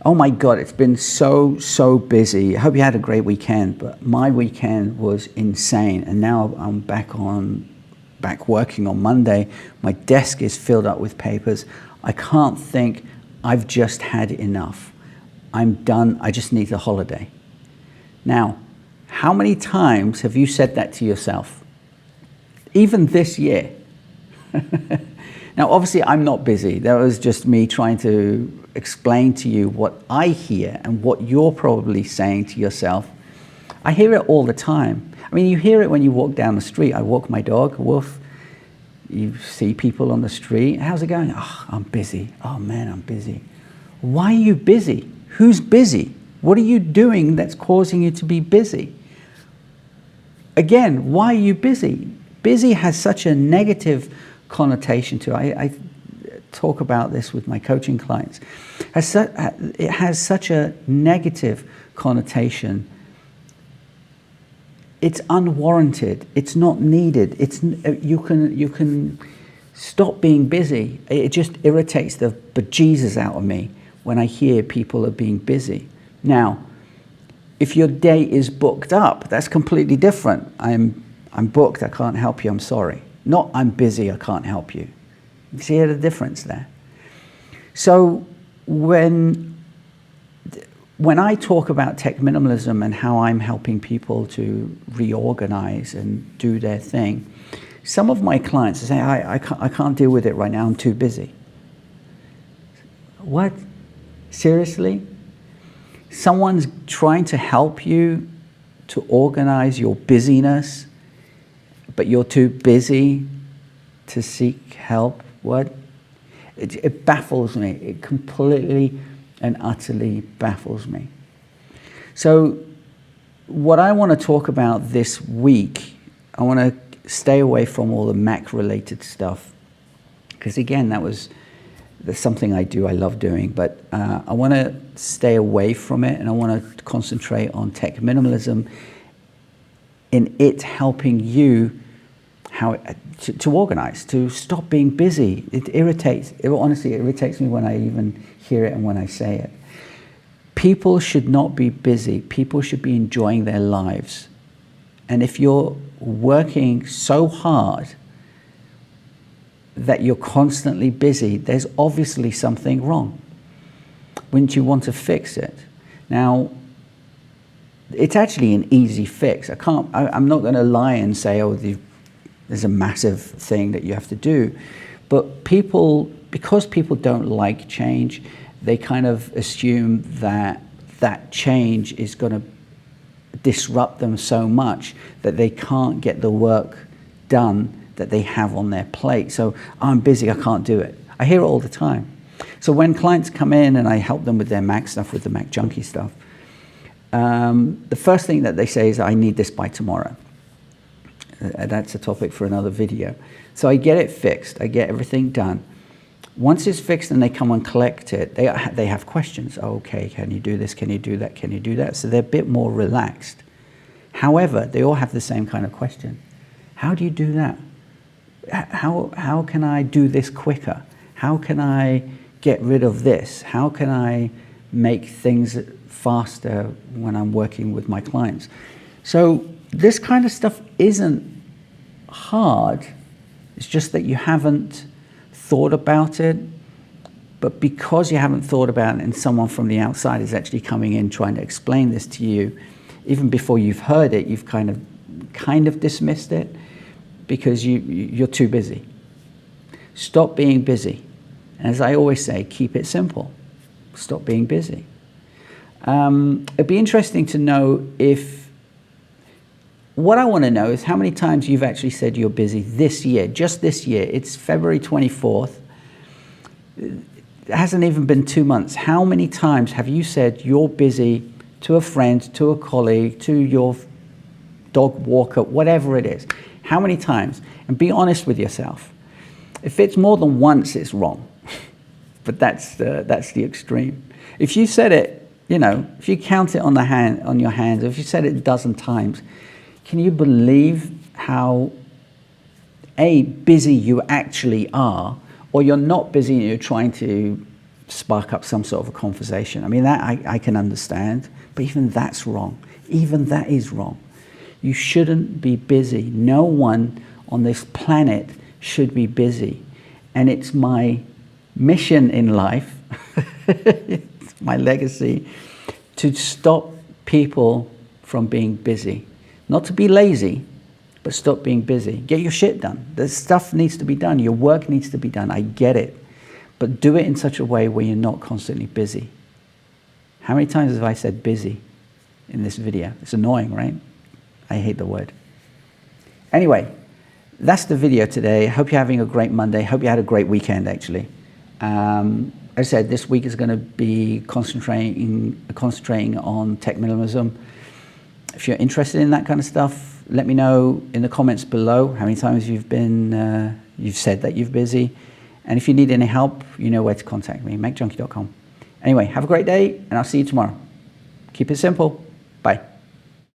Oh my God, it's been so busy. I hope you had a great weekend, but my weekend was insane. And now I'm back working on Monday. My desk is filled up with papers. I can't think. I've just had enough. I'm done. I just need a holiday. Now, how many times have you said that to yourself? Even this year. Now, obviously, I'm not busy. That was just me trying to explain to you what I hear and what you're probably saying to yourself. I hear it all the time. I mean, you hear it when you walk down the street. I walk my dog, Wolf. You see people on the street. How's it going? Oh, I'm busy. Oh, man, I'm busy. Why are you busy? Who's busy? What are you doing that's causing you to be busy? Again, why are you busy? Busy has such a negative connotation to it. I talk about this with my coaching clients. It has such a negative connotation. It's unwarranted. It's not needed. You can stop being busy. It just irritates the bejesus out of me when I hear people are being busy. Now, if your day is booked up, that's completely different. I'm booked, I can't help you, I'm sorry. Not I'm busy, I can't help you. You see the difference there? So when I talk about tech minimalism and how I'm helping people to reorganize and do their thing, some of my clients say, I can't deal with it right now, I'm too busy. What? Seriously? Someone's trying to help you to organize your busyness, but you're too busy to seek help. What? It baffles me. It completely and utterly baffles me. So what I want to talk about this week, I want to stay away from all the Mac-related stuff, because again, that's something I do, I love doing, but I want to stay away from it, and I want to concentrate on tech minimalism in it helping you to organize, to stop being busy. Honestly, it irritates me when I even hear it and when I say it. People should not be busy. People should be enjoying their lives. And if you're working so hard that you're constantly busy, there's obviously something wrong. Wouldn't you want to fix it? Now, it's actually an easy fix. I'm not going to lie and say, oh, there's a massive thing that you have to do. But because people don't like change, they kind of assume that change is going to disrupt them so much that they can't get the work done that they have on their plate. So I'm busy, I can't do it. I hear it all the time. So when clients come in and I help them with their Mac stuff, with the Mac junkie stuff, the first thing that they say is, I need this by tomorrow. That's a topic for another video. So I get it fixed, I get everything done. Once it's fixed and they come and collect it, they have questions. Oh, okay, can you do this? Can you do that? Can you do that? So they're a bit more relaxed. However, they all have the same kind of question. How do you do that? How can I do this quicker? How can I get rid of this? How can I make things faster when I'm working with my clients? So this kind of stuff isn't hard. It's just that you haven't thought about it. But because you haven't thought about it and someone from the outside is actually coming in trying to explain this to you, even before you've heard it, you've kind of dismissed it because you're too busy. Stop being busy. And as I always say, keep it simple. Stop being busy. It'd be interesting to know what I want to know is how many times you've actually said you're busy this year, just this year. It's February 24th. It hasn't even been 2 months. How many times have you said you're busy to a friend, to a colleague, to your dog walker, whatever it is? How many times? And be honest with yourself. If it's more than once, it's wrong. But that's the extreme. If you said it, if you count it on your hands, if you said it a dozen times, can you believe how busy you actually are, or you're not busy and you're trying to spark up some sort of a conversation. I mean, that I can understand, but even that's wrong. Even that is wrong. You shouldn't be busy. No one on this planet should be busy. And it's my mission in life, it's my legacy, to stop people from being busy. Not to be lazy, but stop being busy. Get your shit done. The stuff needs to be done. Your work needs to be done. I get it. But do it in such a way where you're not constantly busy. How many times have I said busy in this video? It's annoying, right? I hate the word. Anyway, that's the video today. Hope you're having a great Monday. Hope you had a great weekend, actually. As I said, this week is going to be concentrating on tech minimalism. If you're interested in that kind of stuff, let me know in the comments below how many times you've said that you're busy. And if you need any help, you know where to contact me, macjunkie.com. Anyway, have a great day, and I'll see you tomorrow. Keep it simple. Bye.